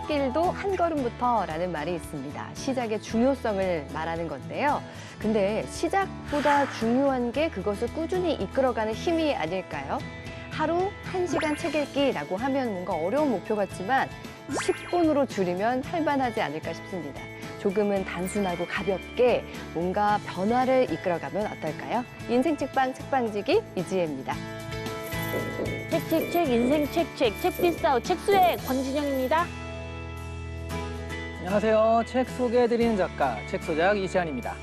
시작길도 한 걸음부터라는 말이 있습니다. 시작의 중요성을 말하는 건데요. 근데 시작보다 중요한 게 그것을 꾸준히 이끌어가는 힘이 아닐까요? 하루 1시간 책 읽기라고 하면 뭔가 어려운 목표 같지만 10분으로 줄이면 할만하지 않을까 싶습니다. 조금은 단순하고 가볍게 뭔가 변화를 이끌어가면 어떨까요? 인생 책방 책방지기 이지혜입니다. 책, 인생 책, 책비싸우, 책수의 권진영입니다. 안녕하세요. 책 소개해드리는 작가, 책소작 이시안입니다.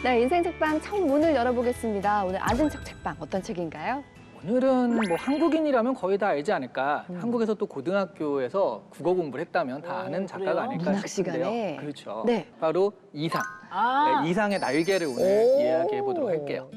네, 인생 책방 첫 문을 열어보겠습니다. 오늘 아는 척 책방 어떤 책인가요? 오늘은 뭐 한국인이라면 거의 다 알지 않을까. 한국에서 또 고등학교에서 국어 공부를 했다면 다 아는 작가가 그래요? 아닐까 문학 싶은데요. 시간에? 그렇죠. 네. 바로 이상. 아, 네, 이상의 날개를 오늘 오. 이야기해 보도록 할게요.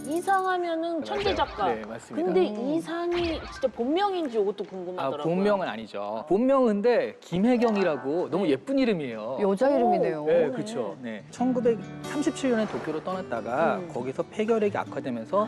이상하면은 천재 작가. 네, 맞습니다. 근데 이상이 진짜 본명인지 이것도 궁금하더라고요. 본명은 아니죠. 본명인데 김혜경이라고 너무 예쁜 이름이에요. 여자 이름이네요. 네, 그렇죠. 네. 1937년에 도쿄로 떠났다가 거기서 폐결핵이 악화되면서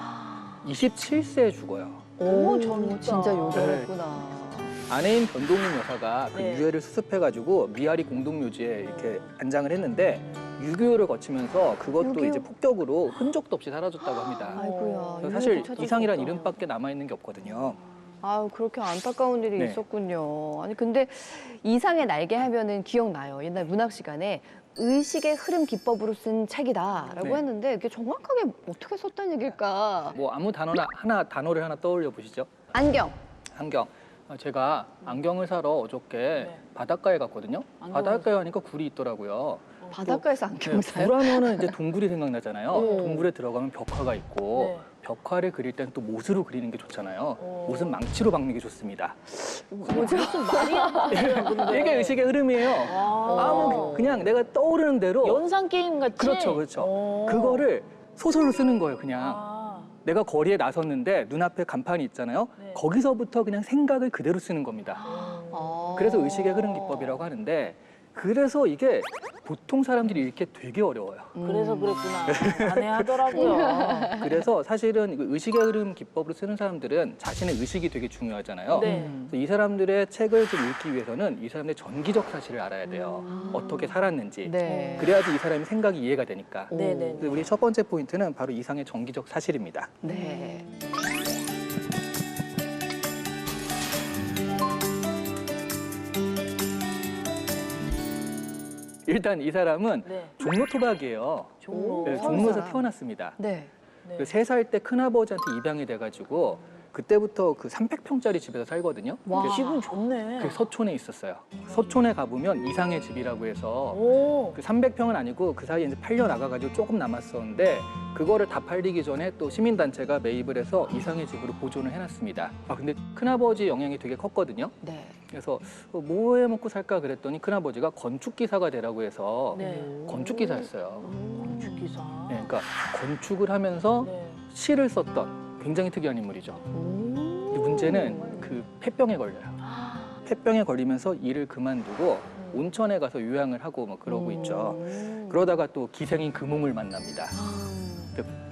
27세에 죽어요. 오, 젊다. 진짜 여자였구나. 아내인 변동민 여사가 그 네. 유해를 수습해가지고 미아리 공동묘지에 이렇게 안장을 했는데 유교를 거치면서 그것도 유교? 이제 폭격으로 흔적도 없이 사라졌다고 합니다. 아이고야. 그래서 사실 유해도 찾을 이상이란 수 없다. 이름밖에 남아있는 게 없거든요. 아유, 그렇게 안타까운 일이 네. 있었군요. 아니, 근데 이상의 날개 하면은 기억나요. 옛날 문학 시간에 의식의 흐름 기법으로 쓴 책이다라고 네. 했는데 이게 정확하게 어떻게 썼다는 얘기일까? 뭐 아무 단어를 하나 떠올려 보시죠. 안경. 안경. 제가 안경을 사러 어저께 바닷가에 갔거든요. 안경을 바닷가에 가니까 굴이 있더라고요. 바닷가에서 안경 사요? 굴 하면은 이제 동굴이 생각나잖아요. 네. 동굴에 들어가면 벽화가 있고 네. 벽화를 그릴 때는 또 못으로 그리는 게 좋잖아요. 못은 망치로 박는 게 좋습니다. 무슨 말이 안 나요, 근데. 이게 의식의 흐름이에요. 아무 그냥 내가 떠오르는 대로 연상 게임 같이? 그렇죠, 그렇죠. 오. 그거를 소설로 쓰는 거예요, 그냥. 아. 내가 거리에 나섰는데 눈앞에 간판이 있잖아요. 네. 거기서부터 그냥 생각을 그대로 쓰는 겁니다. 그래서 의식의 흐름 기법이라고 하는데 그래서 이게 보통 사람들이 읽기 되게 어려워요. 그래서 그랬구나. 안 해하더라고요. 그래서 사실은 이거 의식의 흐름 기법으로 쓰는 사람들은 자신의 의식이 되게 중요하잖아요. 네. 그래서 이 사람들의 책을 좀 읽기 위해서는 이 사람의 전기적 사실을 알아야 돼요. 어떻게 살았는지. 네. 그래야지 이 사람의 생각이 이해가 되니까. 네네. 그래서 우리 첫 번째 포인트는 바로 이상의 전기적 사실입니다. 네. 일단 이 사람은 네. 종로 토박이에요. 종로. 네, 서울 종로에서 사람. 태어났습니다. 네. 네. 그 3살 때 큰아버지한테 입양이 돼가지고 그때부터 그 300평짜리 집에서 살거든요. 와. 그게 기분 좋네. 그 서촌에 있었어요. 서촌에 가보면 이상의 집이라고 해서 오. 그 300평은 아니고 그 사이에 이제 팔려 나가가지고 조금 남았었는데 그거를 다 팔리기 전에 또 시민단체가 매입을 해서 이상의 집으로 보존을 해놨습니다. 근데 큰아버지 영향이 되게 컸거든요. 네. 그래서 뭐 해 먹고 살까 그랬더니 큰아버지가 건축기사가 되라고 해서 네. 건축기사였어요. 건축기사. 네, 그러니까 건축을 하면서 네. 시를 썼던 굉장히 특이한 인물이죠. 근데 문제는 그 폐병에 걸려요. 폐병에 걸리면서 일을 그만두고 온천에 가서 요양을 하고 뭐 그러고 있죠. 그러다가 또 기생인 금홍을 만납니다.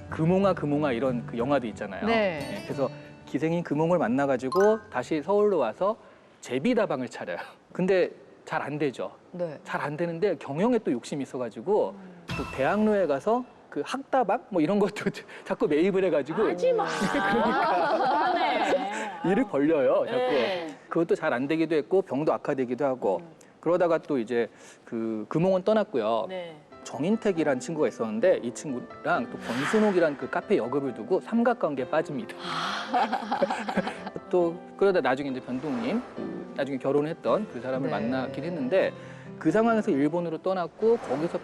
금홍아 이런 그 영화도 있잖아요. 네. 그래서 기생인 금홍을 만나가지고 다시 서울로 와서 제비다방을 차려요. 근데 잘 안 되죠. 네. 잘 안 되는데 경영에 또 욕심이 있어가지고 또 대학로에 가서 그 학다방 뭐 이런 것도 자꾸 매입을 해가지고 하지 마. 그만해. 일을 벌려요. 자꾸. 네. 그것도 잘 안 되기도 했고 병도 악화되기도 하고 그러다가 또 이제 그 금홍은 떠났고요. 네. 정인택이라는 친구가 있었는데 이 친구랑 또 권순옥이라는 그 카페 역업을 두고 삼각관계에 빠집니다. 또 그러다 나중에 이제 변동님 나중에 결혼했던 그 사람을 네. 만나긴 했는데 그 상황에서 일본으로 떠났고 거기서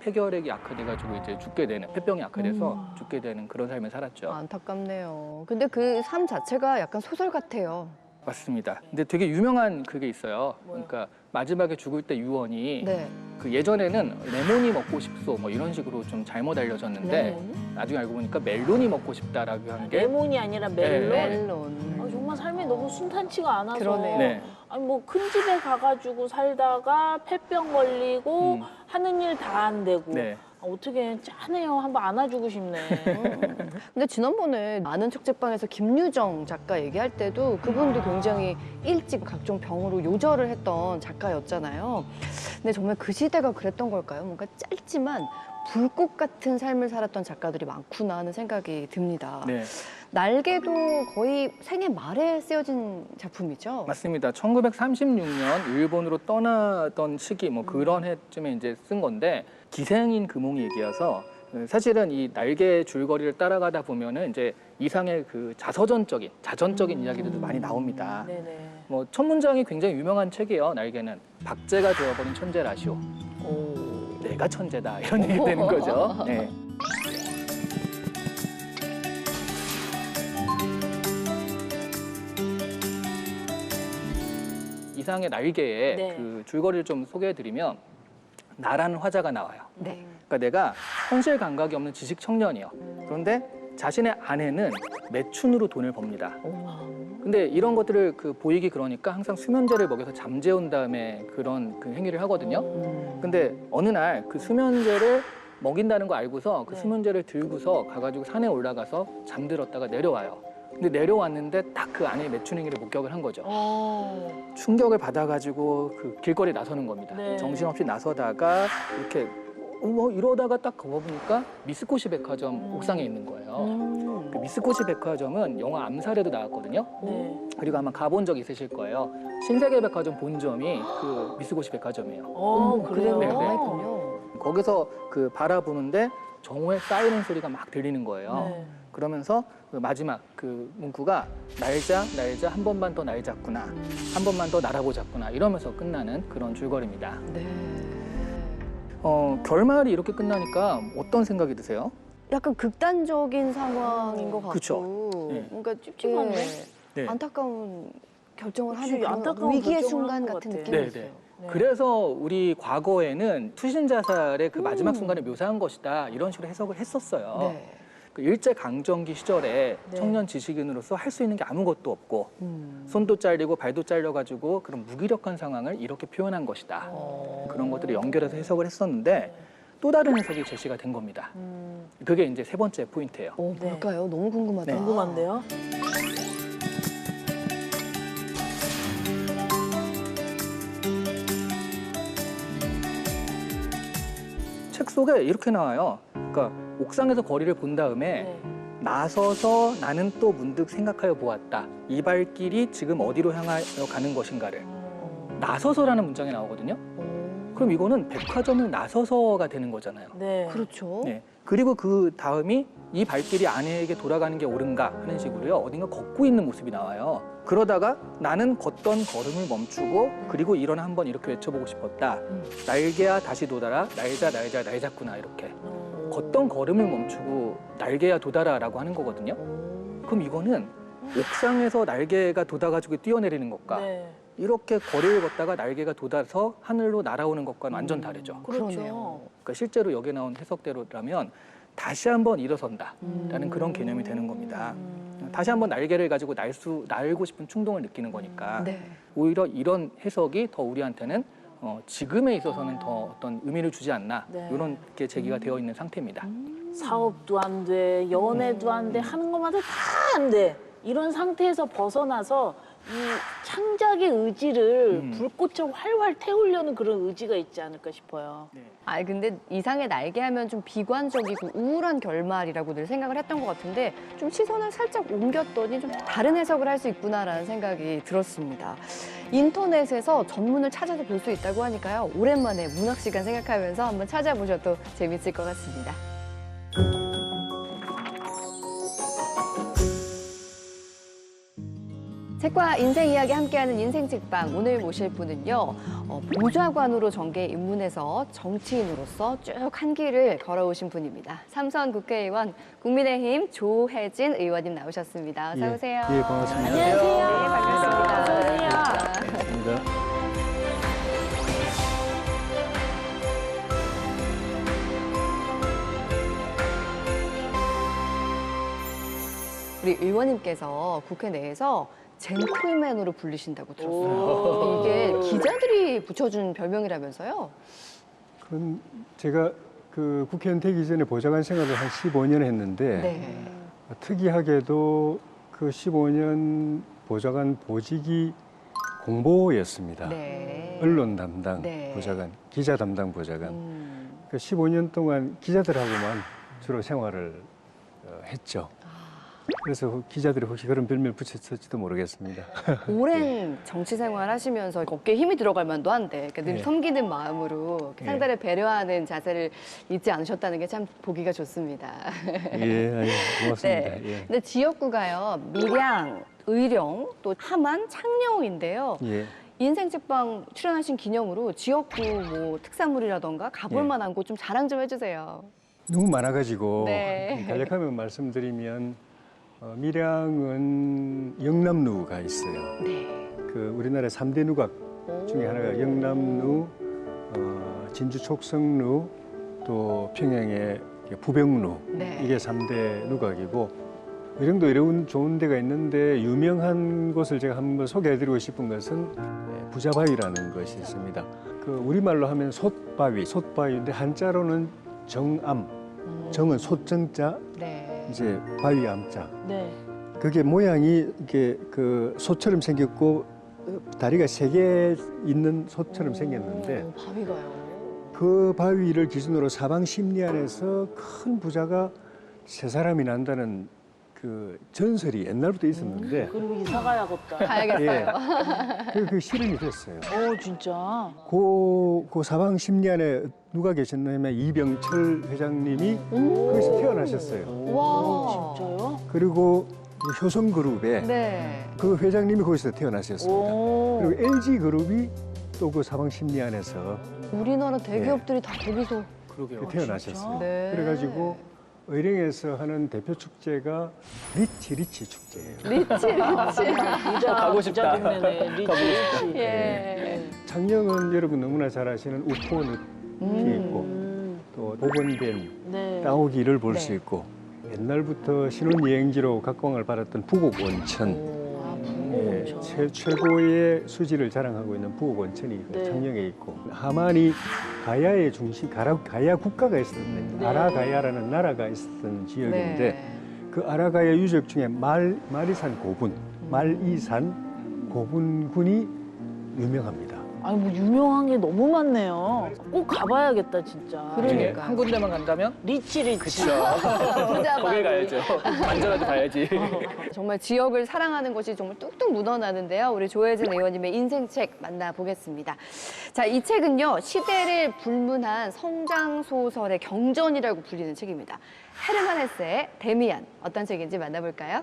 폐결핵이 악화돼가지고 이제 죽게 되는 폐병이 악화돼서 죽게 되는 그런 삶을 살았죠. 안타깝네요. 근데 그 삶 자체가 약간 소설 같아요. 맞습니다. 근데 되게 유명한 그게 있어요. 그러니까 마지막에 죽을 때 유언이 네. 그 예전에는 레몬이 먹고 싶소 뭐 이런 식으로 좀 잘못 알려졌는데 레몬? 나중에 알고 보니까 멜론이 먹고 싶다라고 한 게 레몬이 아니라 멜론. 네. 멜론. 아, 정말 삶이 너무 순탄치가 않아서. 그러네요. 네. 아니 뭐 큰 집에 가가지고 살다가 폐병 걸리고 하는 일 다 안 되고. 네. 어떻게 짠해요. 한번 안아주고 싶네. 근데 지난번에 아는 척제방에서 김유정 작가 얘기할 때도 그분도 굉장히 일찍 각종 병으로 요절을 했던 작가였잖아요. 근데 정말 그 시대가 그랬던 걸까요? 뭔가 짧지만 불꽃 같은 삶을 살았던 작가들이 많구나 하는 생각이 듭니다. 네, 날개도 거의 생애 말에 쓰여진 작품이죠. 맞습니다. 1936년 일본으로 떠나던 시기 뭐 그런 해쯤에 이제 쓴 건데 기생인 금홍이 얘기여서 사실은 이 날개 줄거리를 따라가다 보면은 이제 이상의 그 자전적인 이야기들도 많이 나옵니다. 네네. 뭐 첫 문장이 굉장히 유명한 책이에요. 날개는 박제가 되어버린 천재라시오. 내가 천재다 이런 얘기 되는 거죠. 네. 이상의 날개의 네. 그 줄거리를 좀 소개해드리면 나라는 화자가 나와요. 네. 그러니까 내가 현실 감각이 없는 지식 청년이요. 그런데 자신의 아내는 매춘으로 돈을 법니다. 근데 이런 것들을 그 보이기 그러니까 항상 수면제를 먹여서 잠재운 다음에 그런 그 행위를 하거든요. 근데 어느 날 그 수면제를 먹인다는 거 알고서 그 네. 수면제를 들고서 가가지고 산에 올라가서 잠들었다가 내려와요. 근데 내려왔는데 딱 그 아내의 매춘 행위를 목격을 한 거죠. 충격을 받아가지고 그 길거리에 나서는 겁니다. 네. 정신없이 나서다가 이렇게 뭐 이러다가 딱 가보니까 미쓰코시 백화점 옥상에 있는 거예요. 그 미쓰코시 백화점은 영화 암살에도 나왔거든요. 네. 그리고 아마 가본 적 있으실 거예요. 신세계 백화점 본점이 그 미쓰코시 백화점이에요. 그래요? 네, 네. 있군요. 거기서 그 바라보는데 정오의 사이렌 소리가 막 들리는 거예요. 네. 그러면서 그 마지막 그 문구가 날자 날자 한 번만 더 날 잡구나 한 번만 더 날아보자꾸나 이러면서 끝나는 그런 줄거리입니다. 네. 결말이 이렇게 끝나니까 어떤 생각이 드세요? 약간 극단적인 상황인 것 같고 그쵸. 네. 뭔가 찝찝한데? 네. 안타까운 결정을 그치, 하는 그런 안타까운 위기의 결정을 순간 하는 것 같은 같아. 느낌이었어요. 네, 네. 그래서 우리 과거에는 투신 자살의 그 마지막 순간을 묘사한 것이다 이런 식으로 해석을 했었어요. 네. 그 일제 강점기 시절에 네. 청년 지식인으로서 할 수 있는 게 아무것도 없고 손도 잘리고 발도 잘려가지고 그런 무기력한 상황을 이렇게 표현한 것이다. 그런 것들을 연결해서 해석을 했었는데 또 다른 해석이 제시가 된 겁니다. 그게 이제 세 번째 포인트예요. 네. 뭘까요? 너무 궁금하다. 네. 궁금한데요? 책 속에 이렇게 나와요. 그러니까 옥상에서 거리를 본 다음에 네. 나서서 나는 또 문득 생각하여 보았다. 이 발길이 지금 어디로 향하여 가는 것인가를. 나서서라는 문장이 나오거든요. 그럼 이거는 백화점을 나서서가 되는 거잖아요. 네. 그렇죠. 네. 그리고 그 다음이 이 발길이 아내에게 돌아가는 게 옳은가 하는 식으로요. 어딘가 걷고 있는 모습이 나와요. 그러다가 나는 걷던 걸음을 멈추고 그리고 일어나 한번 이렇게 외쳐보고 싶었다. 날개야 다시 돋아라. 날자 날자 날 잡구나 이렇게. 걷던 걸음을 멈추고 날개야 돋아라라고 하는 거거든요. 그럼 이거는 옥상에서 날개가 돋아가지고 뛰어내리는 것과 네. 이렇게 거리를 걷다가 날개가 돋아서 하늘로 날아오는 것과는 완전 다르죠. 그렇죠. 그러네요. 그러니까 실제로 여기에 나온 해석대로라면 다시 한번 일어선다라는 그런 개념이 되는 겁니다. 다시 한번 날개를 가지고 날고 싶은 충동을 느끼는 거니까 네. 오히려 이런 해석이 더 우리한테는 지금에 있어서는 더 어떤 의미를 주지 않나 네. 이런 게 제기가 되어 있는 상태입니다. 사업도 안 돼, 연애도 안 돼, 하는 것마다 다 안 돼. 이런 상태에서 벗어나서 이 창작의 의지를 불꽃처럼 활활 태우려는 그런 의지가 있지 않을까 싶어요. 아 근데 이상의 날개 하면 좀 비관적이고 우울한 결말이라고 늘 생각을 했던 것 같은데 좀 시선을 살짝 옮겼더니 좀 다른 해석을 할 수 있구나라는 생각이 들었습니다. 인터넷에서 전문을 찾아서 볼 수 있다고 하니까요. 오랜만에 문학 시간 생각하면서 한번 찾아보셔도 재밌을 것 같습니다. 책과 인생 이야기 함께하는 인생책방 오늘 모실 분은요. 보좌관으로 정계에 입문해서 정치인으로서 쭉 한 길을 걸어오신 분입니다. 삼선 국회의원 국민의힘 조혜진 의원님 나오셨습니다. 어서 오세요. 예, 반갑습니다. 안녕하세요. 네, 반갑습니다. 어서 오세요. 반갑습니다. 우리 의원님께서 국회 내에서 젠틀맨으로 불리신다고 들었어요. 이게 기자들이 붙여준 별명이라면서요? 그건 제가 그 국회의원 되기 전에 보좌관 생활을 한 15년 했는데 네. 특이하게도 그 15년 보좌관 보직이 공보였습니다. 네. 언론 담당 네. 보좌관, 기자 담당 보좌관. 그 15년 동안 기자들하고만 주로 생활을 했죠. 그래서 기자들이 혹시 그런 별명을 붙였을지도 모르겠습니다. 오랜 정치 생활 하시면서 어깨에 힘이 들어갈 만도 한데 늘 네. 섬기는 마음으로 네. 상대를 배려하는 자세를 잊지 않으셨다는 게 참 보기가 좋습니다. 예, 아유, 고맙습니다. 네. 예. 근데 지역구가요. 밀양, 의령, 또 함안, 창녕인데요. 예. 인생 책방 출연하신 기념으로 지역구 뭐 특산물이라던가 가볼 예. 만한 곳 좀 자랑 좀 해주세요. 너무 많아가지고 네. 간략하게 말씀드리면 밀양은 영남루가 있어요. 네. 그 우리나라의 3대 누각 중에 하나가 영남루, 진주 촉성루, 또 평양의 부병루. 네. 이게 3대 누각이고 의령도 이런 좋은 데가 있는데 유명한 곳을 제가 한번 소개해드리고 싶은 것은 부자바위라는 것이 있습니다. 그 우리말로 하면 솥바위인데 한자로는 정암, 정은 솥정자, 네. 이제 바위 암자. 네. 그게 모양이 이렇게 그 솥처럼 생겼고 다리가 3개 있는 솥처럼 생겼는데 오, 바위가요. 그 바위를 기준으로 사방 십리 안에서 큰 부자가 3사람이 난다는 그 전설이 옛날부터 있었는데 그리고 이사 가야겠다. 가야겠어요. 그 실현이 됐어요. 진짜. 그 사방 십리 안에 누가 계셨냐면 이병철 회장님이 거기서 태어나셨어요. 와. 진짜요? 그리고 효성그룹의 네. 그 회장님이 거기서 태어나셨습니다. 오. 그리고 LG그룹이 또 그 사방 십리 안에서 우리나라 대기업들이 다 거기서. 그러게요. 태어나셨어요. 네. 그래가지고 의령에서 하는 대표 축제가 리치 축제예요. 부자 가고 싶다. 부자 동네네. 리치. 예. 창녕은 여러분 너무나 잘 아시는 우포늪이 있고 또 복원된 네. 따오기를 볼 수 네. 있고 옛날부터 신혼여행지로 각광을 받았던 부곡온천 예, 최고의 수질을 자랑하고 있는 부곡온천이 네. 창녕에 있고 하만이 가야의 중심 가야 국가가 있었는데 네. 아라가야라는 나라가 있었던 지역인데 네. 그 아라가야 유적 중에 말이산 고분, 말이산 고분군이 유명합니다. 아니 뭐 유명한 게 너무 많네요. 꼭 가봐야겠다 진짜. 그래. 중에 그러니까요. 한 군데만 간다면 리치. 그쵸. 부자 거길 바위. 가야죠. 완전하게 가야지. 정말 지역을 사랑하는 것이 정말 뚝뚝 묻어나는데요. 우리 조혜진 의원님의 인생책 만나보겠습니다. 자, 이 책은요. 시대를 불문한 성장소설의 경전이라고 불리는 책입니다. 헤르만 헤세의 데미안. 어떤 책인지 만나볼까요?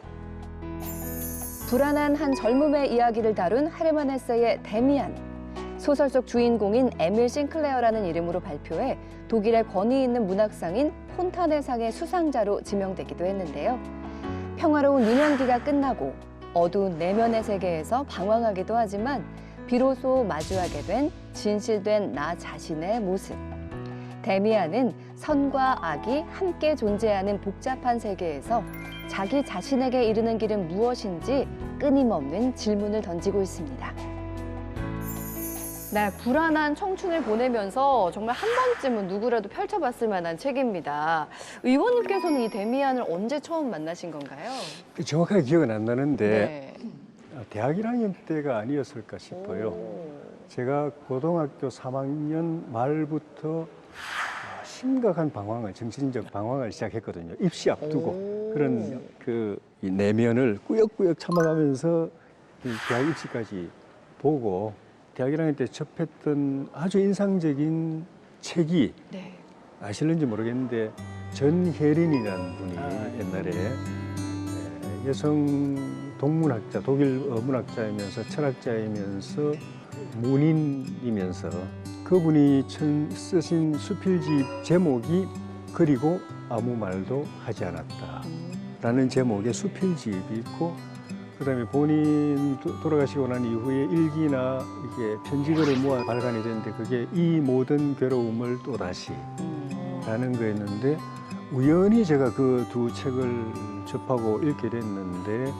불안한 한 젊음의 이야기를 다룬 헤르만 헤세의 데미안. 소설 속 주인공인 에밀 싱클레어라는 이름으로 발표해 독일의 권위 있는 문학상인 폰타네상의 수상자로 지명되기도 했는데요. 평화로운 유년기가 끝나고 어두운 내면의 세계에서 방황하기도 하지만 비로소 마주하게 된 진실된 나 자신의 모습. 데미안은 선과 악이 함께 존재하는 복잡한 세계에서 자기 자신에게 이르는 길은 무엇인지 끊임없는 질문을 던지고 있습니다. 네, 불안한 청춘을 보내면서 정말 한 번쯤은 누구라도 펼쳐봤을 만한 책입니다. 의원님께서는 이 데미안을 언제 처음 만나신 건가요? 정확하게 기억은 안 나는데 네. 대학 1학년 때가 아니었을까 싶어요. 제가 고등학교 3학년 말부터 심각한 방황을, 정신적 방황을 시작했거든요. 입시 앞두고 그런 이 내면을 꾸역꾸역 참아가면서 이 대학 입시까지 보고 대학 1학년 때 접했던 아주 인상적인 책이 네. 아실는지 모르겠는데 전혜린이라는 분이 옛날에 여성 동문학자, 독일 문학자이면서 철학자이면서 문인이면서 그분이 쓰신 수필집 제목이 그리고 아무 말도 하지 않았다 라는 제목의 수필집이 있고 그다음에 본인 돌아가시고 난 이후에 일기나 이게 편지글을 모아 발간이 됐는데 그게 이 모든 괴로움을 또다시 라는 거였는데 우연히 제가 그 두 책을 접하고 읽게 됐는데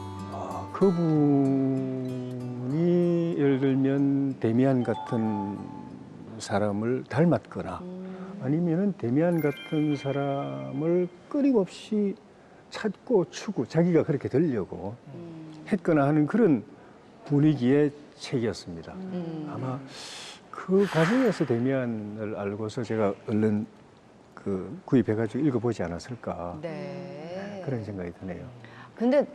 그분이 예를 들면 데미안 같은 사람을 닮았거나 아니면은 데미안 같은 사람을 끊임없이 찾고 추구, 자기가 그렇게 되려고 했거나 하는 그런 분위기의 책이었습니다. 아마 그 과정에서 데미안을 알고서 제가 얼른 그 구입해가지고 읽어보지 않았을까 네. 그런 생각이 드네요. 근데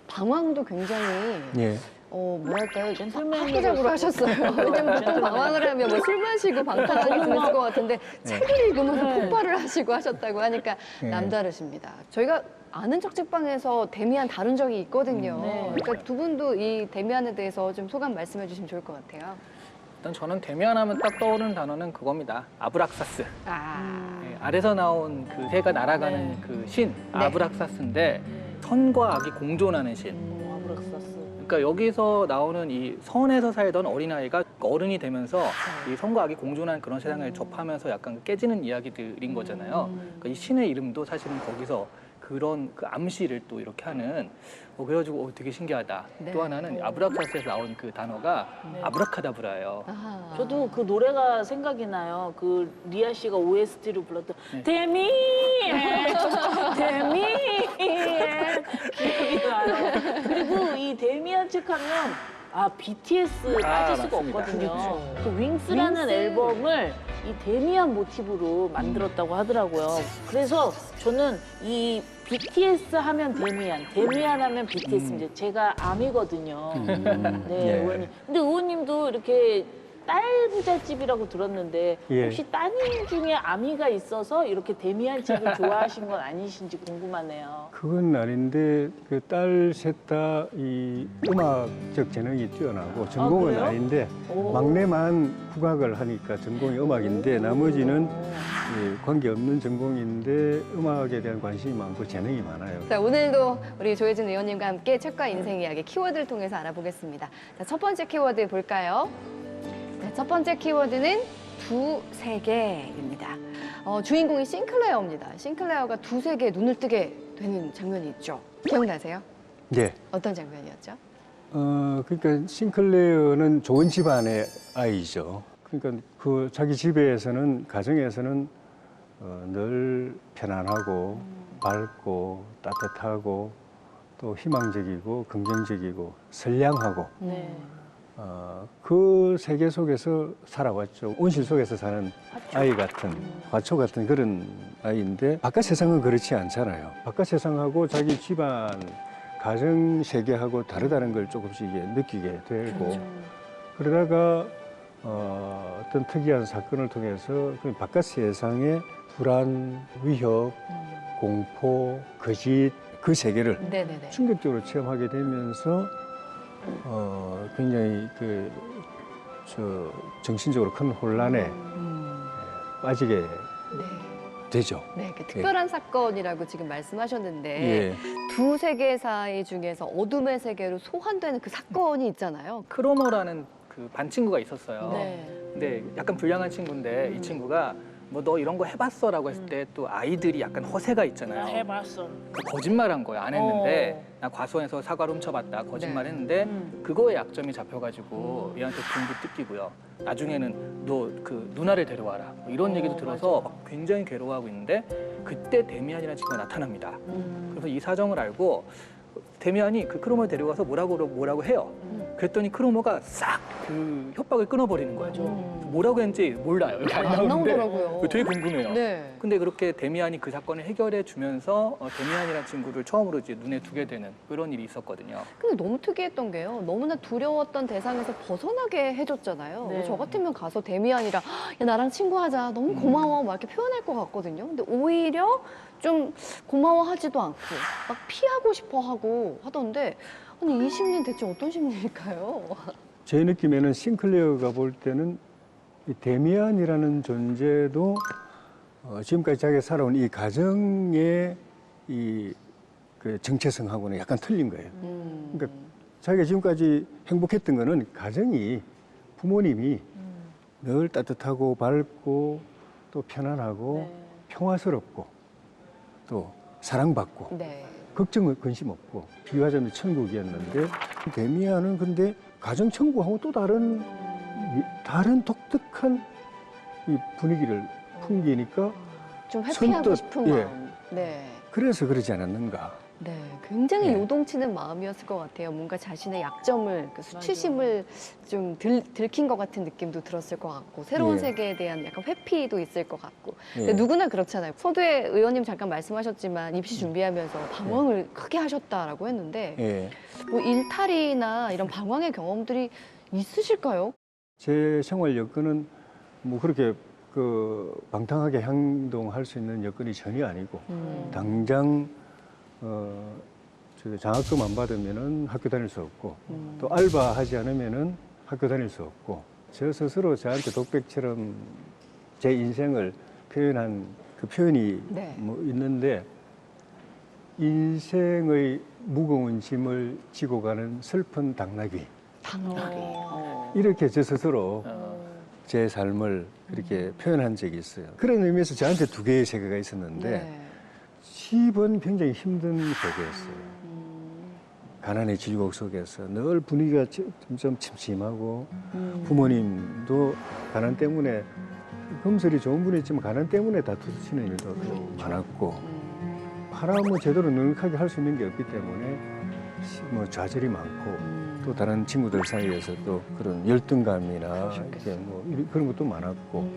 방황도 굉장히 예. 뭐랄까요? 젠틀맨으로서 학구적으로 하셨어요. 왜냐면 보통 방황을 하면 뭐 술 마시고 방탕하게 지냈을 것 같은데 책을 읽으면서 폭발을 하시고 하셨다고 하니까 네. 남다르십니다. 저희가 아는 척 책방에서 데미안 다룬 적이 있거든요. 네. 그러니까 두 분도 이 데미안에 대해서 좀 소감 말씀해 주시면 좋을 것 같아요. 일단 저는 데미안 하면 딱 떠오르는 단어는 그겁니다. 아브락사스. 아, 알에서 나온 그 새가 날아가는 네. 그 신, 아브락사스인데 선과 악이 공존하는 신. 아브락사스. 그러니까 여기서 나오는 이 선에서 살던 어린아이가 어른이 되면서 이 선과 악이 공존하는 그런 세상을 접하면서 약간 깨지는 이야기들인 거잖아요. 그러니까 이 신의 이름도 사실은 거기서 그런 그 암시를 또 이렇게 하는 그래가지고 되게 신기하다. 네. 또 하나는 아브락사스에서 나온 그 단어가 네. 아브라카다브라예요. 아하. 저도 그 노래가 생각이 나요. 그 리아 씨가 OST로 불렀던 네. 데미안 기억이 나요. 그리고 이 데미안 책 하면 BTS 빠질 수가 맞습니다. 없거든요. 그 윙스라는 윙스. 앨범을 이 데미안 모티브로 만들었다고 하더라고요. 그래서 저는 이 BTS 하면 데미안 하면 BTS 이제 제가 암이거든요. 네, 예. 의원님. 근데 의원님도 이렇게 딸 부잣집이라고 들었는데 예. 혹시 따님 중에 아미가 있어서 이렇게 데미안 책을 좋아하신 건 아니신지 궁금하네요. 그건 아닌데 그 딸 셋 다 이 음악적 재능이 뛰어나고 전공은 그래요? 아닌데 오. 막내만 국악을 하니까 전공이 음악인데 나머지는 관계없는 전공인데 음악에 대한 관심이 많고 재능이 많아요. 자, 오늘도 우리 조혜진 의원님과 함께 책과 인생 이야기 키워드를 통해서 알아보겠습니다. 자, 첫 번째 키워드 볼까요? 네, 첫 번째 키워드는 두세계입니다. 주인공이 싱클레어입니다. 싱클레어가 두세계에 눈을 뜨게 되는 장면이 있죠. 기억나세요? 예. 어떤 장면이었죠? 그러니까 싱클레어는 좋은 집안의 아이죠. 그러니까 그 자기 집에서는 가정에서는 늘 편안하고 밝고 따뜻하고 또 희망적이고 긍정적이고 선량하고 네. 그 세계 속에서 살아왔죠. 온실 속에서 사는 아이 같은 화초 같은 그런 아이인데 바깥 세상은 그렇지 않잖아요. 바깥 세상하고 자기 집안 가정 세계하고 다르다는 걸 조금씩 이게 느끼게 되고 그러다가 어떤 특이한 사건을 통해서 그 바깥 세상의 불안, 위협, 공포, 거짓 그 세계를 네네네. 충격적으로 체험하게 되면서 굉장히 정신적으로 큰 혼란에 빠지게 네. 되죠. 네, 그 특별한 사건이라고 지금 말씀하셨는데 예. 두 세계 사이 중에서 어둠의 세계로 소환되는 그 사건이 있잖아요. 크로모라는 그 반 친구가 있었어요. 네. 근데 약간 불량한 친구인데 이 친구가 뭐 너 이런 거 해봤어라고 했을 때 또 아이들이 약간 허세가 있잖아요. 해봤어. 그 거짓말한 거야. 안 했는데 나 과수원에서 사과를 훔쳐봤다. 거짓말했는데 그거에 약점이 잡혀가지고 얘한테 돈도 뜯기고요. 나중에는 너 그 누나를 데려와라. 뭐 이런 얘기도 들어서 맞아. 막 굉장히 괴로워하고 있는데 그때 데미안이라는 친구가 나타납니다. 그래서 이 사정을 알고 데미안이 그 크로모를 데려가서 뭐라고 해요. 그랬더니 크로모가 싹 그 협박을 끊어버리는 거예요. 뭐라고 했는지 몰라요. 여기 안 안 나오는데 나오더라고요. 되게 궁금해요. 네. 근데 그렇게 데미안이 그 사건을 해결해 주면서 데미안이라는 친구를 처음으로 이제 눈에 두게 되는 그런 일이 있었거든요. 근데 너무 특이했던 게요. 너무나 두려웠던 대상에서 벗어나게 해줬잖아요. 네. 저 같으면 가서 데미안이랑 야, 나랑 친구하자. 너무 고마워. 막 이렇게 표현할 것 같거든요. 근데 오히려 좀 고마워하지도 않고 막 피하고 싶어 하고 하던데 아니 이 심리는 대체 어떤 심리일까요? 제 느낌에는 싱클레어가 볼 때는 이 데미안이라는 존재도 지금까지 자기가 살아온 이 가정의 그 정체성하고는 약간 틀린 거예요. 그러니까 자기가 지금까지 행복했던 거는 가정이 부모님이 늘 따뜻하고 밝고 또 편안하고 네. 평화스럽고 또 사랑받고 네. 걱정 근심 없고 비유하자면 천국이었는데 데미안은 근데 가정 천국하고 또 다른 독특한 이 분위기를 풍기니까 좀 회피하고 선뜻, 싶은 예. 마음. 네. 그래서 그러지 않았는가. 네, 굉장히 네. 요동치는 마음이었을 것 같아요. 뭔가 자신의 약점을, 그 수치심을 좀 들킨 것 같은 느낌도 들었을 것 같고, 새로운 예. 세계에 대한 약간 회피도 있을 것 같고. 예. 근데 누구나 그렇잖아요. 서두에 의원님 잠깐 말씀하셨지만 입시 준비하면서 방황을 크게 하셨다라고 했는데, 예. 뭐 일탈이나 이런 방황의 경험들이 있으실까요? 제 생활 여건은 뭐 그렇게 그 방탕하게 행동할 수 있는 여건이 전혀 아니고 당장 저 장학금 안 받으면은 학교 다닐 수 없고 또 알바하지 않으면은 학교 다닐 수 없고 저 스스로 저한테 독백처럼 제 인생을 표현한 그 표현이 네. 뭐 있는데 인생의 무거운 짐을 지고 가는 슬픈 당나귀 당나귀. 이렇게 저 스스로 어. 제 삶을 그렇게 표현한 적이 있어요. 그런 의미에서 저한테 두 개의 세계가 있었는데 네. 집은 굉장히 힘든 세계였어요. 가난의 질곡 속에서 늘 분위기가 점점 침침하고 부모님도 가난 때문에 금슬이 좋은 분이지만 가난 때문에 다투시는 일도 많았고 하나 뭐 제대로 넉넉하게 할 수 있는 게 없기 때문에 뭐 좌절이 많고 또 다른 친구들 사이에서 또 그런 열등감이나 이렇게 뭐 그런 것도 많았고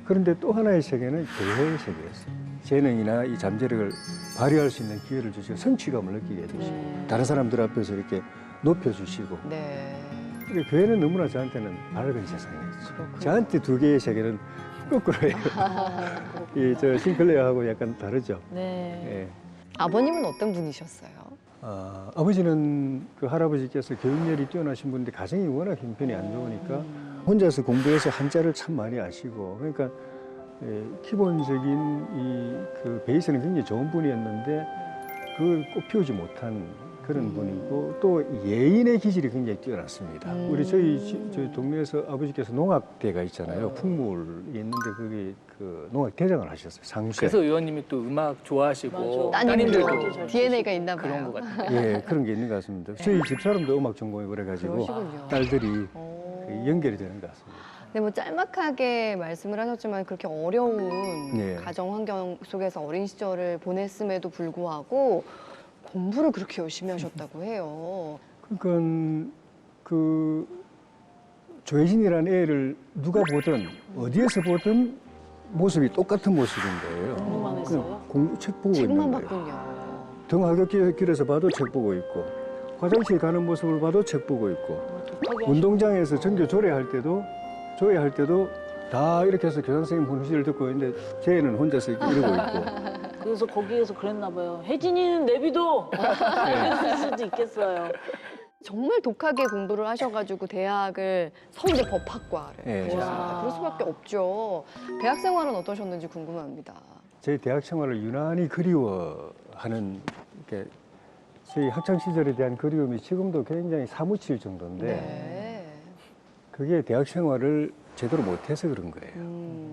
그런데 또 하나의 세계는 교회의 세계였어요. 재능이나 이 잠재력을 발휘할 수 있는 기회를 주시고 성취감을 느끼게 해주시고 다른 사람들 앞에서 이렇게 높여주시고 네. 그러니까 교회는 너무나 저한테는 밝은 세상이었죠. 그렇군요. 저한테 두 개의 세계는 거꾸로예요. 저 싱클레어하고 약간 다르죠. 네. 예. 아버님은 어떤 분이셨어요? 아버지는 그 할아버지께서 교육열이 뛰어나신 분인데 가정이 워낙 형편이 안 좋으니까 혼자서 공부해서 한자를 참 많이 아시고 그러니까 기본적인 그 베이스는 굉장히 좋은 분이었는데 그걸 꽃피우지 못한 그런 분이고 또 예인의 기질이 굉장히 뛰어났습니다. 우리 저희 동네에서 아버지께서 농악대가 있잖아요. 풍물이 있는데 거기 그 농악대장을 하셨어요. 상세. 그래서 의원님이 또 음악 좋아하시고 맞아. 따님들도 따님들도 DNA가 있나 봐요. 그런 것 같아요. 예, 그런 게 있는 것 같습니다. 저희 집사람도 음악 전공이고 그래가지고 그러시군요. 딸들이 오. 연결이 되는 것 같습니다. 네, 뭐 짤막하게 말씀을 하셨지만 그렇게 어려운 네. 가정 환경 속에서 어린 시절을 보냈음에도 불구하고 공부를 그렇게 열심히 하셨다고 해요. 그러니까 그 조혜진이라는 애를 누가 보든 어디에서 보든 모습이 똑같은 모습인 거예요. 공부만 했어요? 책 보고 책만 있는 거예요. 봤군요. 등하굣길에서 봐도 책 보고 있고 화장실 가는 모습을 봐도 책 보고 있고 독하게 운동장에서 전교 조회할 때도 다 이렇게 해서 교장 선생님 훈시를 듣고 있는데 제 애는 혼자서 이렇게 이러고 있고 그래서 거기에서 그랬나 봐요. 혜진이는 내비도 그랬을 수도 있겠어요. 정말 독하게 공부를 하셔가지고 대학을 서울대 법학과를 네. 가셨습니다. 와. 그럴 수밖에 없죠. 대학 생활은 어떠셨는지 궁금합니다. 제 대학 생활을 유난히 그리워하는 이렇게 저희 학창 시절에 대한 그리움이 지금도 굉장히 사무칠 정도인데 네. 그게 대학 생활을 제대로 못해서 그런 거예요.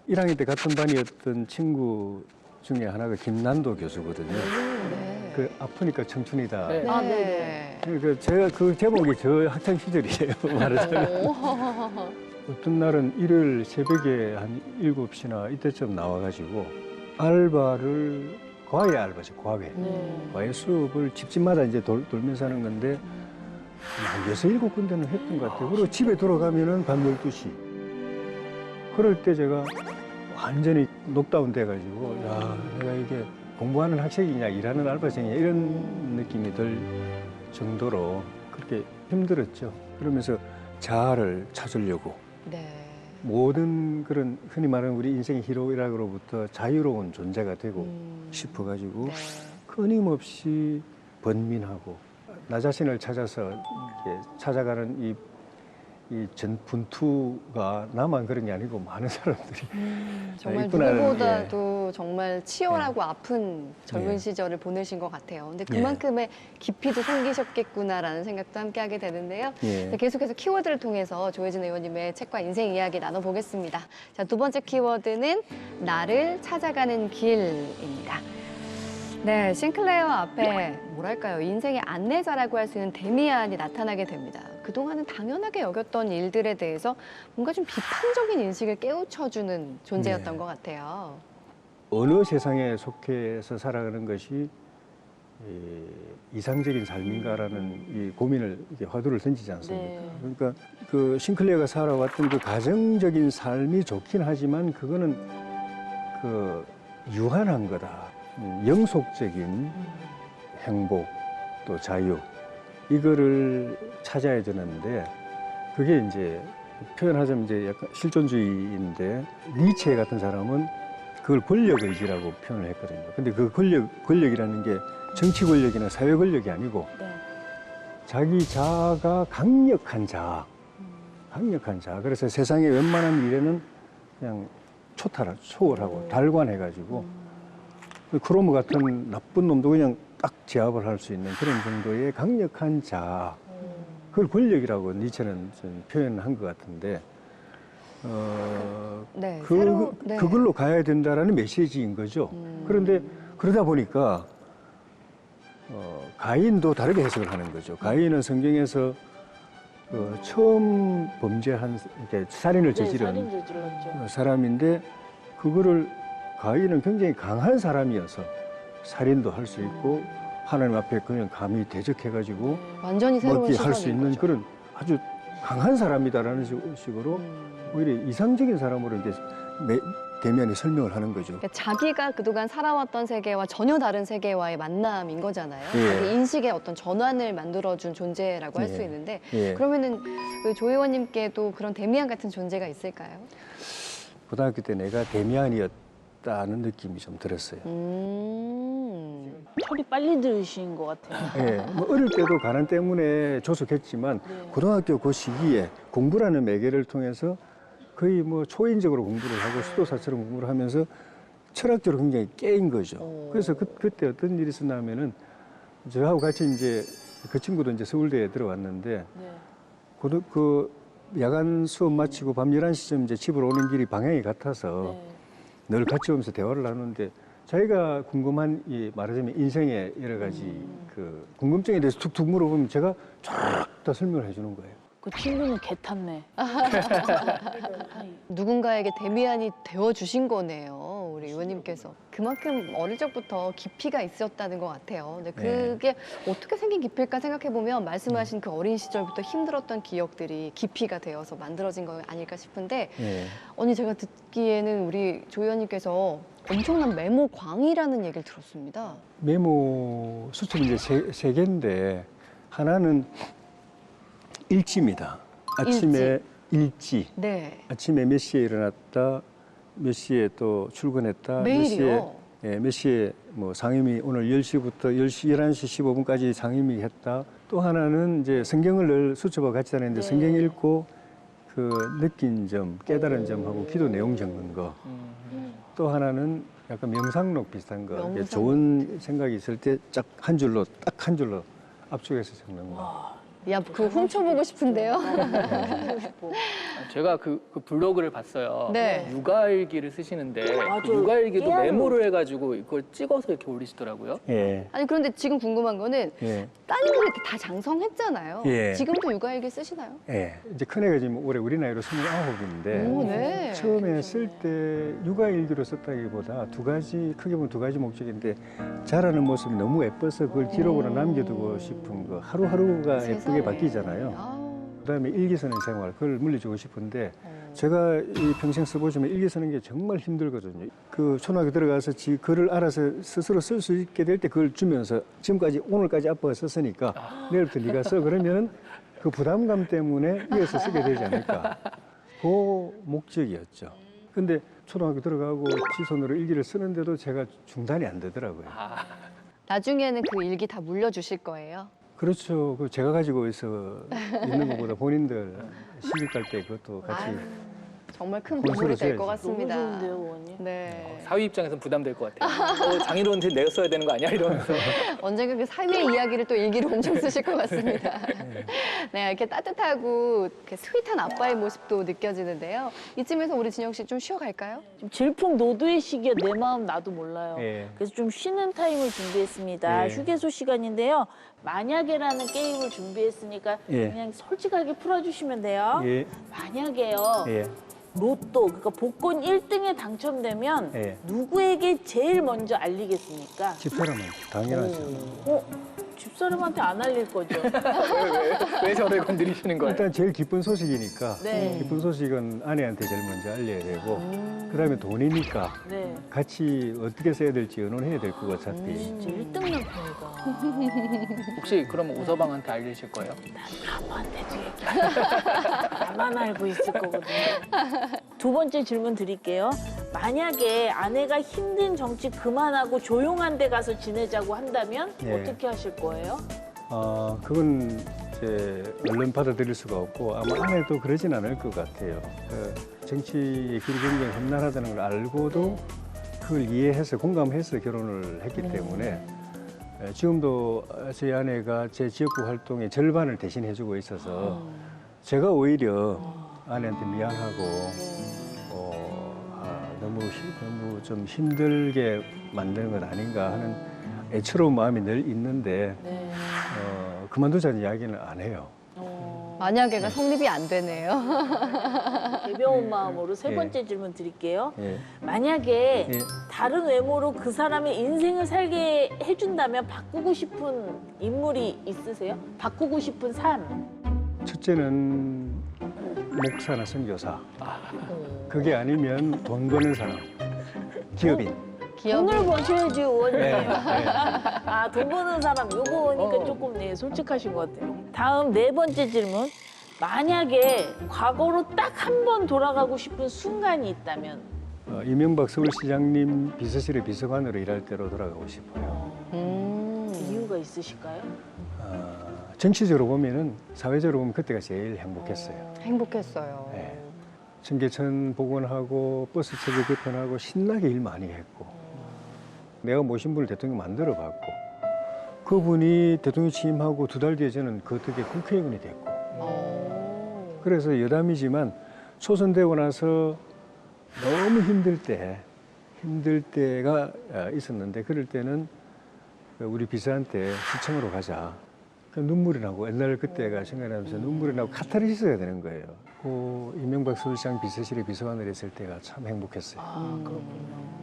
1학년 때 같은 반이었던 친구 중에 하나가 김난도 교수거든요. 네. 그 아프니까 청춘이다. 네. 아, 네네. 그러니까 제가 그 제목이 저 학창 시절이에요. 말하자면. 오. 어떤 날은 일요일 새벽에 한 7시나 이때쯤 나와가지고 알바를 과외 알바죠. 과외. 네. 과외 수업을 집집마다 이제 돌면서 하는 건데 한 6, 7군데는 했던 것 같아요. 그리고 집에 돌아가면은 밤 12시. 그럴 때 제가 완전히 녹다운 돼가지고 야, 내가 이게 공부하는 학생이냐 일하는 알바생이냐 이런 느낌이 들 정도로 그렇게 힘들었죠. 그러면서 자아를 찾으려고 네. 모든 그런 흔히 말하는 우리 인생의 희로애락으로부터 자유로운 존재가 되고 음. 싶어가지고 네. 끊임없이 번민하고 나 자신을 찾아서 이렇게 찾아가는 이 전분투가 나만 그런 게 아니고 많은 사람들이 정말 있구나는, 누구보다도 정말 치열하고 아픈 젊은 예. 시절을 보내신 것 같아요. 근데 예. 그만큼의 깊이도 생기셨겠구나라는 생각도 함께 하게 되는데요. 예. 네, 계속해서 키워드를 통해서 조혜진 의원님의 책과 인생 이야기 나눠보겠습니다. 자, 두 번째 키워드는 나를 찾아가는 길입니다. 네, 싱클레어 앞에 뭐랄까요, 인생의 안내자라고 할 수 있는 데미안이 나타나게 됩니다. 그동안은 당연하게 여겼던 일들에 대해서 뭔가 좀 비판적인 인식을 깨우쳐주는 존재였던 네. 것 같아요. 어느 세상에 속해서 살아가는 것이 이상적인 삶인가라는 이 고민을 이렇게 화두를 던지지 않습니까? 네. 그러니까 그 싱클레어가 살아왔던 그 가정적인 삶이 좋긴 하지만 그거는 그 유한한 거다. 영속적인 행복 또 자유 이거를 찾아야 되는데 그게 이제 표현하자면 이제 약간 실존주의인데 니체 같은 사람은 그걸 권력의지라고 표현을 했거든요. 근데 그 권력이라는 게 정치 권력이나 사회 권력이 아니고 네. 자기 자아가 강력한 자아. 그래서 세상의 웬만한 일에는 그냥 초월하고 달관해가지고 크로모 같은 나쁜 놈도 그냥 딱 제압을 할 수 있는 그런 정도의 강력한 자아. 그걸 권력이라고 니체는 좀 표현한 것 같은데 네, 새로, 네. 그걸로 가야 된다라는 메시지인 거죠. 그런데 그러다 보니까 가인도 다르게 해석을 하는 거죠. 가인은 성경에서 처음 범죄한 이렇게 살인을 네, 저지른 살인 저질렀죠. 사람인데 그거를 가인은 굉장히 강한 사람이어서 살인도 할 수 있고 하나님 앞에 그냥 감히 대적해가지고 완전히 새로운 먹기 할 수 시선인 있는 거죠. 그런 아주 강한 사람이다라는 식으로 오히려 이상적인 사람으로 이제 대면에 설명을 하는 거죠. 그러니까 자기가 그동안 살아왔던 세계와 전혀 다른 세계와의 만남인 거잖아요. 예. 자기 인식의 어떤 전환을 만들어준 존재라고 할 수 예. 있는데 예. 그러면은 그 조 의원님께도 그런 데미안 같은 존재가 있을까요? 고등학교 때 내가 데미안이었다는 느낌이 좀 들었어요. 철이 빨리 들으신 것 같아요. 예, 뭐 어릴 때도 가난 때문에 조숙했지만 네. 고등학교 그 시기에 공부라는 매개를 통해서 거의 뭐 초인적으로 공부를 하고 수도사처럼 공부를 하면서 철학적으로 굉장히 깨인 거죠. 그래서 그때 어떤 일이 있었냐면은 저하고 같이 이제 그 친구도 이제 서울대에 들어왔는데 네. 그 야간 수업 마치고 밤 11시쯤 이제 집으로 오는 길이 방향이 같아서 네. 늘 같이 오면서 대화를 나누는데 자기가 궁금한 이 말하자면 인생의 여러 가지 그 궁금증에 대해서 툭툭 물어보면 제가 쫙 다 설명을 해주는 거예요. 그 친구는 개 탔네. 누군가에게 데미안이 되어주신 거네요. 우리 의원님께서. 그만큼 어릴 적부터 깊이가 있었다는 것 같아요. 근데 그게 어떻게 생긴 깊이일까 생각해보면 말씀하신 그 어린 시절부터 힘들었던 기억들이 깊이가 되어서 만들어진 거 아닐까 싶은데 예. 언니 제가 듣기에는 우리 조 의원님께서 엄청난 메모 광이라는 얘기를 들었습니다. 메모 수첩이 이제 세 개인데 하나는 일지입니다. 아침에 일지. 네. 아침에 몇 시에 일어났다, 몇 시에 또 출근했다, 매일이요? 몇 시에 뭐 상임위 오늘 10시부터 10시 11시 15분까지 상임위 했다. 또 하나는 이제 성경을 늘 수첩하고 같이 다니는데 네. 성경 읽고 그 느낀 점, 깨달은 점하고 기도 내용 적는 거. 또 하나는 약간 명상록 비슷한 거. 이게 명상록. 좋은 생각이 있을 때 딱 한 줄로 압축해서 적는 거. 야, 그거 훔쳐보고 싶은데요? 제가 그 블로그를 봤어요. 네. 육아일기를 쓰시는데 맞아요. 그 육아일기도 깨알로. 메모를 해가지고 이걸 찍어서 이렇게 올리시더라고요. 예. 아니 그런데 지금 궁금한 거는 예. 따님들이 다 장성했잖아요. 예. 지금도 육아일기 쓰시나요? 예. 이제 큰애가 지금 올해 우리 나이로 29인데 오, 네. 처음에 쓸 때 육아일기로 썼다기보다 크게 보면 두 가지 목적인데 자라는 모습이 너무 예뻐서 그걸 기록으로 남겨두고 싶은 거 하루하루가 세상에. 예쁘게 바뀌잖아요. 아, 그다음에 일기 쓰는 생활 그걸 물려주고 싶은데 제가 이 평생 써보지만 일기 쓰는 게 정말 힘들거든요. 그 초등학교 들어가서 글을 알아서 스스로 쓸 수 있게 될 때 그걸 주면서 지금까지 오늘까지 아빠가 썼으니까 내일부터 네가 써 그러면은 그 부담감 때문에 이어서 쓰게 되지 않을까. 그 목적이었죠. 근데 초등학교 들어가고 지 손으로 일기를 쓰는데도 제가 중단이 안 되더라고요. 나중에는 그 일기 다 물려주실 거예요? 그렇죠. 그 제가 가지고 있는 것보다 본인들 시집 갈 때 그것도 같이 아유, 정말 큰 본수로 보물이 될 것 써야지. 너무 같습니다. 좋은데요, 의원님? 네. 사위 입장에서는 부담될 것 같아요. 장인어른한테 내가 써야 되는 거 아니야? 이러면서. 언젠가 그 사위의 이야기를 또 일기로 엄청 쓰실 것 같습니다. 네, 이렇게 따뜻하고 이렇게 스윗한 아빠의 모습도 느껴지는데요. 이쯤에서 우리 진영 씨 좀 쉬어갈까요? 지금 질풍노도의 시기에 내 마음 나도 몰라요. 예. 그래서 좀 쉬는 타임을 준비했습니다. 예. 휴게소 시간인데요. 만약에라는 게임을 준비했으니까 예. 그냥 솔직하게 풀어주시면 돼요. 예. 만약에요. 예. 로또, 그러니까 복권 1등에 당첨되면 예. 누구에게 제일 먼저 알리겠습니까? 집사람은 당연하죠. 집사람한테 안 알릴 거죠. 왜 저를 건드리시는 거예요? 일단 제일 기쁜 소식이니까 네. 기쁜 소식은 아내한테 제일 먼저 알려야 되고 그다음에 돈이니까 네. 같이 어떻게 써야 될지 의논해야 될 거고 어차피. 진짜 1등 남편이다. 혹시 그러면 오서방한테 알리실 거예요? 아무한테도 얘기. 나만 알고 있을 거거든요. 두 번째 질문 드릴게요. 만약에 아내가 힘든 정치 그만하고 조용한 데 가서 지내자고 한다면 예. 어떻게 하실 거예요? 그건 이제 얼른 받아들일 수가 없고 아마 아내도 그러진 않을 것 같아요. 정치의 길이 굉장히 험난하다는 걸 알고도 그걸 이해해서 공감해서 결혼을 했기 때문에 지금도 제 아내가 제 지역구 활동의 절반을 대신해주고 있어서 제가 오히려 아내한테 미안하고 너무 좀 힘들게 만드는 것 아닌가 하는 애처로운 마음이 늘 있는데 네. 그만두자는 이야기는 안 해요. 만약에가 성립이 안 되네요. 가벼운 마음으로 세 예. 번째 질문 드릴게요. 예. 만약에 예. 다른 외모로 그 사람의 인생을 살게 해준다면 바꾸고 싶은 인물이 있으세요? 바꾸고 싶은 삶? 첫째는 목사나 선교사. 그게 아니면 돈 버는 사람. 기업인. 돈을 버셔야지, 의원님. 네, 네. 아, 돈 버는 사람, 요거 보니까 조금 네, 솔직하신 것 같아요. 다음 네 번째 질문. 만약에 과거로 딱 한 번 돌아가고 싶은 순간이 있다면? 이명박 서울시장님 비서실의 비서관으로 일할 때로 돌아가고 싶어요. 이유가 있으실까요? 정치적으로 보면은 사회적으로 보면 그때가 제일 행복했어요. 행복했어요. 네. 청계천 복원하고 버스 체계 개편하고 신나게 일 많이 했고 내가 모신 분을 대통령 만들어 봤고 그분이 대통령 취임하고 2달 뒤에 저는 그 덕에 국회의원이 됐고 그래서 여담이지만 초선되고 나서 너무 힘들 때가 있었는데 그럴 때는 우리 비서한테 시청으로 가자. 눈물이 나고 옛날 그때가 생각나면서 눈물이 나고 카타르시스가 되는 거예요. 이명박 서울시장 비서실의 비서관을 했을 때가 참 행복했어요. 아, 그렇군요.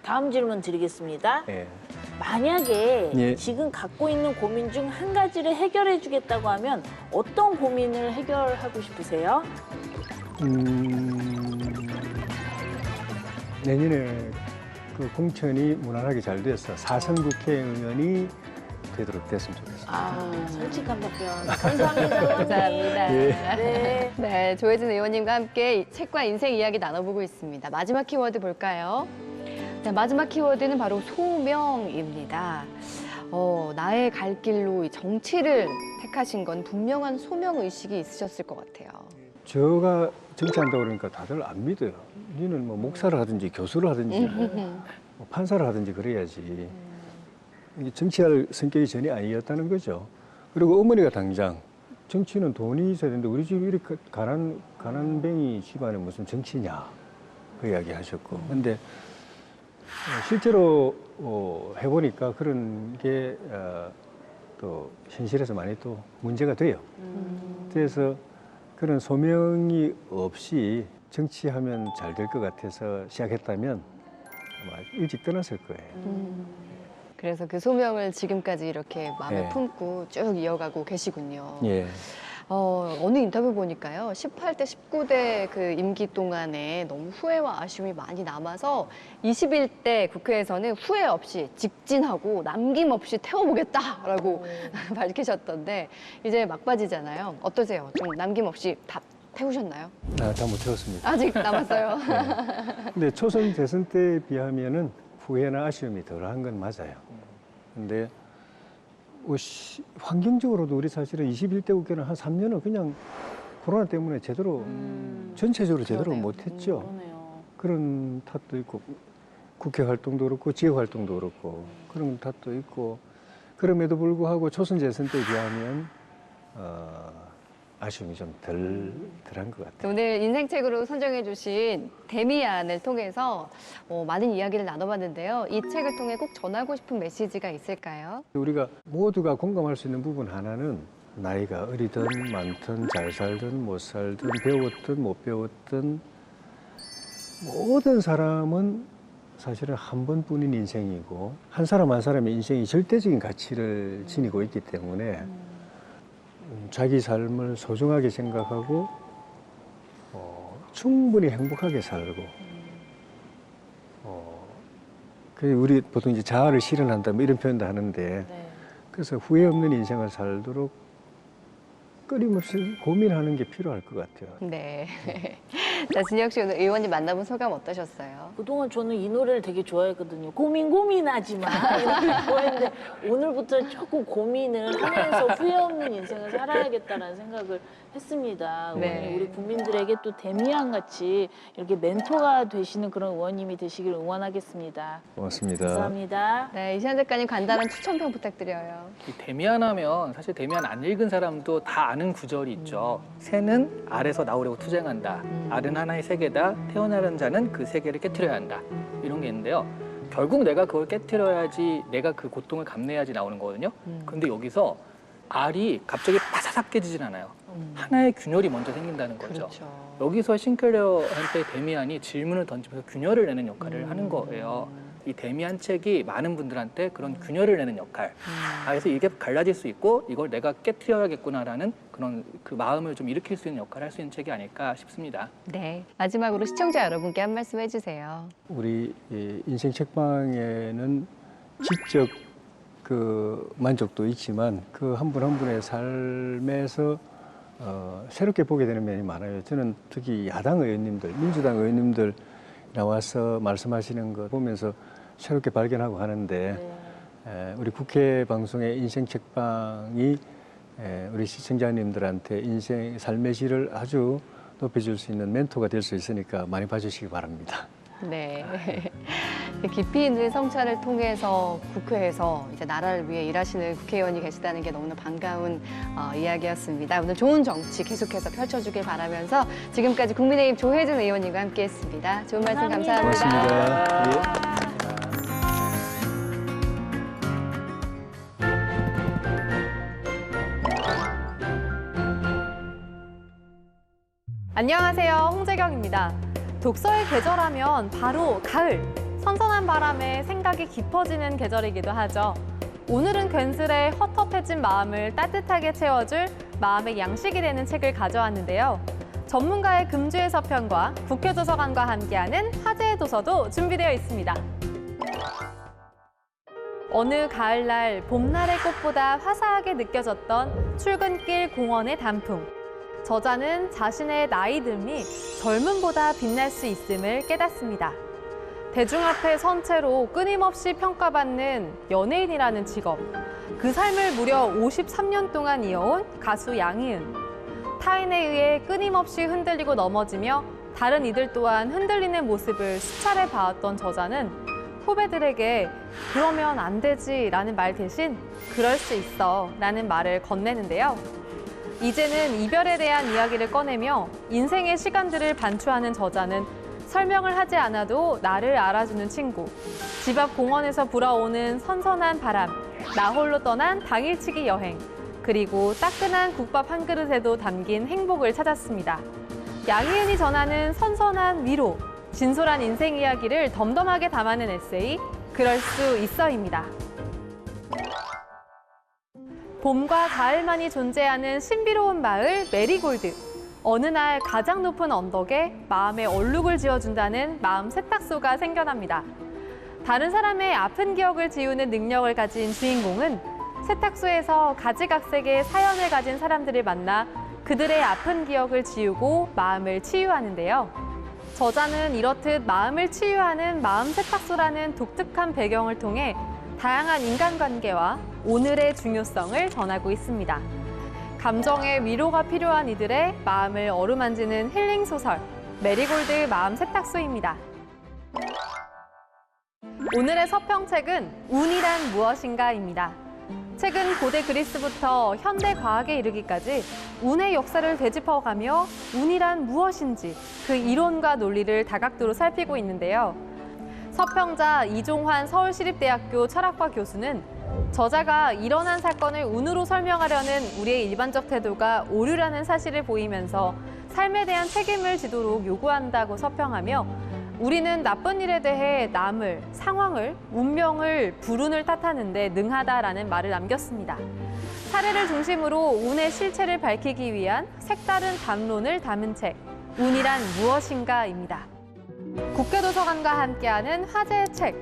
다음 질문 드리겠습니다. 예. 만약에 예. 지금 갖고 있는 고민 중 한 가지를 해결해 주겠다고 하면 어떤 고민을 해결하고 싶으세요? 내년에 그 공천이 무난하게 잘 돼서 4선 국회의원이 되도록 됐으면 좋겠습니다. 아, 솔직한 답변. 감사합니다, 의원님. 감사합니다. 네. 네, 조혜진 의원님과 함께 책과 인생 이야기 나눠보고 있습니다. 마지막 키워드 볼까요? 자, 마지막 키워드는 바로 소명입니다. 나의 갈 길로 이 정치를 택하신 건 분명한 소명의식이 있으셨을 것 같아요. 제가 정치한다고 그러니까 다들 안 믿어요. 니는 뭐 목사를 하든지 교수를 하든지 뭐 판사를 하든지 그래야지. 이게 정치할 성격이 전혀 아니었다는 거죠. 그리고 어머니가 당장 정치는 돈이 있어야 되는데 우리 집이 이렇게 가난뱅이 집안에 무슨 정치냐 그 이야기 하셨고. 근데 실제로 해보니까 그런 게 또 현실에서 많이 또 문제가 돼요. 그래서 그런 소명이 없이 정치하면 잘 될 것 같아서 시작했다면 아마 일찍 떠났을 거예요. 그래서 그 소명을 지금까지 이렇게 마음에 예. 품고 쭉 이어가고 계시군요. 예. 어느 인터뷰 보니까요. 18대, 19대 그 임기 동안에 너무 후회와 아쉬움이 많이 남아서 21대 국회에서는 후회 없이 직진하고 남김없이 태워보겠다라고 밝히셨던데 이제 막바지잖아요. 어떠세요? 좀 남김없이 다 태우셨나요? 다 못 채웠습니다. 아직 남았어요. 근데 초선 대선 때에 비하면은 후회나 아쉬움이 덜한 건 맞아요. 근데 환경적으로도 우리 사실은 21대 국회는 한 3년은 그냥 코로나 때문에 제대로 전체적으로 제대로 그러네요. 못했죠. 그러네요. 그런 탓도 있고 국회 활동도 그렇고 지역 활동도 그렇고 그런 탓도 있고 그럼에도 불구하고 초선 재선 때에 비하면 아쉬움이 좀 덜한 것 같아요. 오늘 인생책으로 선정해 주신 데미안을 통해서 많은 이야기를 나눠봤는데요. 이 책을 통해 꼭 전하고 싶은 메시지가 있을까요? 우리가 모두가 공감할 수 있는 부분 하나는 나이가 어리든 많든 잘 살든 못 살든 배웠든 못 배웠든 모든 사람은 사실은 한 번뿐인 인생이고 한 사람 한 사람의 인생이 절대적인 가치를 지니고 있기 때문에 자기 삶을 소중하게 생각하고 충분히 행복하게 살고 우리 보통 이제 자아를 실현한다 뭐 이런 표현도 하는데 네. 그래서 후회 없는 인생을 살도록 끊임없이 고민하는 게 필요할 것 같아요. 네. 자, 진혁 씨 오늘 의원님 만나본 소감 어떠셨어요? 그동안 저는 이 노래를 되게 좋아했거든요. 고민하지 마. 이렇게 좋아했는데 오늘부터 조금 고민을 하면서 후회 없는 인생을 살아야겠다는 생각을 했습니다. 네. 우리 국민들에게 또 데미안 같이 이렇게 멘토가 되시는 그런 의원님이 되시길 응원하겠습니다. 고맙습니다. 감사합니다. 네, 이시안 작가님 간단한 추천평 부탁드려요. 이 데미안 하면 사실 데미안 안 읽은 사람도 다 아는 구절이 있죠. 새는 알에서 나오려고 투쟁한다. 알은 하나의 세계다. 태어나는 자는 그 세계를 깨트려야 한다. 이런 게 있는데요. 결국 내가 그걸 깨트려야지 내가 그 고통을 감내해야지 나오는 거거든요. 근데 여기서 알이 갑자기 바사삭 깨지진 않아요. 하나의 균열이 먼저 생긴다는 거죠. 그렇죠. 여기서 싱클레어한테 데미안이 질문을 던지면서 균열을 내는 역할을 하는 거예요. 이 데미안 책이 많은 분들한테 그런 균열을 내는 역할. 그래서 이게 갈라질 수 있고 이걸 내가 깨트려야겠구나라는 그런 그 마음을 좀 일으킬 수 있는 역할을 할 수 있는 책이 아닐까 싶습니다. 네, 마지막으로 시청자 여러분께 한 말씀 해주세요. 우리 이 인생 책방에는 지적 그 만족도 있지만 그 한 분 한 분의 삶에서 새롭게 보게 되는 면이 많아요. 저는 특히 야당 의원님들, 민주당 의원님들 나와서 말씀하시는 거 보면서 새롭게 발견하고 하는데 우리 국회 방송의 인생 책방이 우리 시청자님들한테 인생 삶의 질을 아주 높여줄 수 있는 멘토가 될 수 있으니까 많이 봐주시기 바랍니다. 네. 깊이 있는 성찰을 통해서 국회에서 이제 나라를 위해 일하시는 국회의원이 계시다는 게 너무나 반가운 이야기였습니다. 오늘 좋은 정치 계속해서 펼쳐주길 바라면서 지금까지 국민의힘 조혜진 의원님과 함께했습니다. 좋은 말씀 감사합니다. 고맙습니다. 예. 안녕하세요, 홍재경입니다. 독서의 계절하면 바로 가을. 선선한 바람에 생각이 깊어지는 계절이기도 하죠. 오늘은 괜스레 헛헛해진 마음을 따뜻하게 채워줄 마음의 양식이 되는 책을 가져왔는데요. 전문가의 금주의 서편과 국회도서관과 함께하는 화제의 도서도 준비되어 있습니다. 어느 가을날 봄날의 꽃보다 화사하게 느껴졌던 출근길 공원의 단풍. 저자는 자신의 나이 듦이 젊음보다 빛날 수 있음을 깨닫습니다. 대중 앞에 선 채로 끊임없이 평가받는 연예인이라는 직업. 그 삶을 무려 53년 동안 이어온 가수 양희은. 타인에 의해 끊임없이 흔들리고 넘어지며 다른 이들 또한 흔들리는 모습을 수차례 봐왔던 저자는 후배들에게 그러면 안 되지 라는 말 대신 그럴 수 있어 라는 말을 건네는데요. 이제는 이별에 대한 이야기를 꺼내며 인생의 시간들을 반추하는 저자는 설명을 하지 않아도 나를 알아주는 친구, 집 앞 공원에서 불어오는 선선한 바람, 나 홀로 떠난 당일치기 여행, 그리고 따끈한 국밥 한 그릇에도 담긴 행복을 찾았습니다. 양희은이 전하는 선선한 위로, 진솔한 인생 이야기를 덤덤하게 담아낸 에세이 그럴 수 있어입니다. 봄과 가을만이 존재하는 신비로운 마을 메리골드. 어느 날 가장 높은 언덕에 마음의 얼룩을 지워준다는 마음 세탁소가 생겨납니다. 다른 사람의 아픈 기억을 지우는 능력을 가진 주인공은 세탁소에서 가지각색의 사연을 가진 사람들을 만나 그들의 아픈 기억을 지우고 마음을 치유하는데요. 저자는 이렇듯 마음을 치유하는 마음 세탁소라는 독특한 배경을 통해 다양한 인간관계와 오늘의 중요성을 전하고 있습니다. 감정의 위로가 필요한 이들의 마음을 어루만지는 힐링 소설 메리골드 마음 세탁소입니다. 오늘의 서평책은 운이란 무엇인가입니다. 최근 고대 그리스부터 현대 과학에 이르기까지 운의 역사를 되짚어가며 운이란 무엇인지 그 이론과 논리를 다각도로 살피고 있는데요. 서평자 이종환 서울시립대학교 철학과 교수는 저자가 일어난 사건을 운으로 설명하려는 우리의 일반적 태도가 오류라는 사실을 보이면서 삶에 대한 책임을 지도록 요구한다고 서평하며 우리는 나쁜 일에 대해 남을, 상황을, 운명을, 불운을 탓하는 데 능하다라는 말을 남겼습니다. 사례를 중심으로 운의 실체를 밝히기 위한 색다른 담론을 담은 책, 운이란 무엇인가입니다. 국회도서관과 함께하는 화제의 책.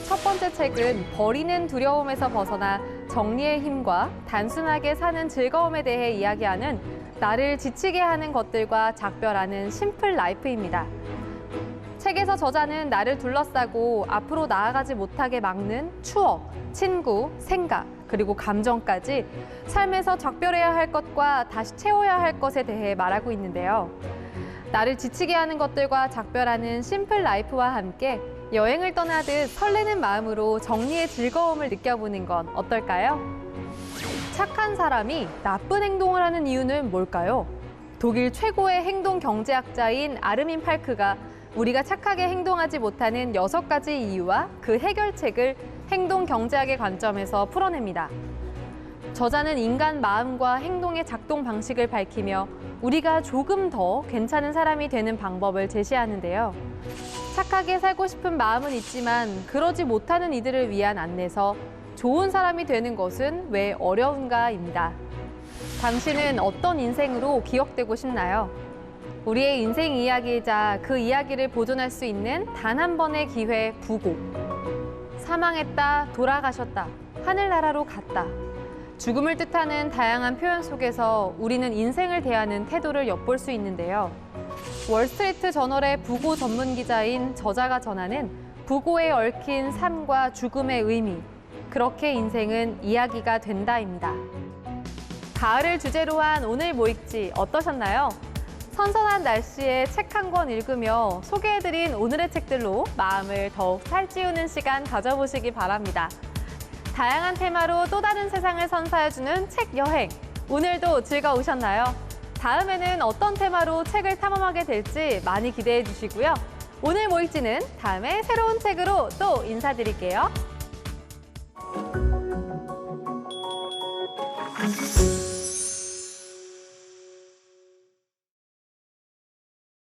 첫 번째 책은 버리는 두려움에서 벗어나 정리의 힘과 단순하게 사는 즐거움에 대해 이야기하는 나를 지치게 하는 것들과 작별하는 심플 라이프입니다. 책에서 저자는 나를 둘러싸고 앞으로 나아가지 못하게 막는 추억, 친구, 생각, 그리고 감정까지 삶에서 작별해야 할 것과 다시 채워야 할 것에 대해 말하고 있는데요. 나를 지치게 하는 것들과 작별하는 심플 라이프와 함께 여행을 떠나듯 설레는 마음으로 정리의 즐거움을 느껴보는 건 어떨까요? 착한 사람이 나쁜 행동을 하는 이유는 뭘까요? 독일 최고의 행동 경제학자인 아르민 팔크가 우리가 착하게 행동하지 못하는 6가지 이유와 그 해결책을 행동 경제학의 관점에서 풀어냅니다. 저자는 인간 마음과 행동의 작동 방식을 밝히며 우리가 조금 더 괜찮은 사람이 되는 방법을 제시하는데요. 착하게 살고 싶은 마음은 있지만 그러지 못하는 이들을 위한 안내서 좋은 사람이 되는 것은 왜 어려운가입니다. 당신은 어떤 인생으로 기억되고 싶나요? 우리의 인생 이야기이자 그 이야기를 보존할 수 있는 단 한 번의 기회 부고. 사망했다, 돌아가셨다, 하늘나라로 갔다. 죽음을 뜻하는 다양한 표현 속에서 우리는 인생을 대하는 태도를 엿볼 수 있는데요. 월스트리트 저널의 부고 전문 기자인 저자가 전하는 부고에 얽힌 삶과 죽음의 의미, 그렇게 인생은 이야기가 된다입니다. 가을을 주제로 한 오늘 뭐 읽지 어떠셨나요? 선선한 날씨에 책 한 권 읽으며 소개해드린 오늘의 책들로 마음을 더욱 살찌우는 시간 가져보시기 바랍니다. 다양한 테마로 또 다른 세상을 선사해주는 책 여행. 오늘도 즐거우셨나요? 다음에는 어떤 테마로 책을 탐험하게 될지 많이 기대해 주시고요. 오늘 뭐 읽지는 다음에 새로운 책으로 또 인사드릴게요.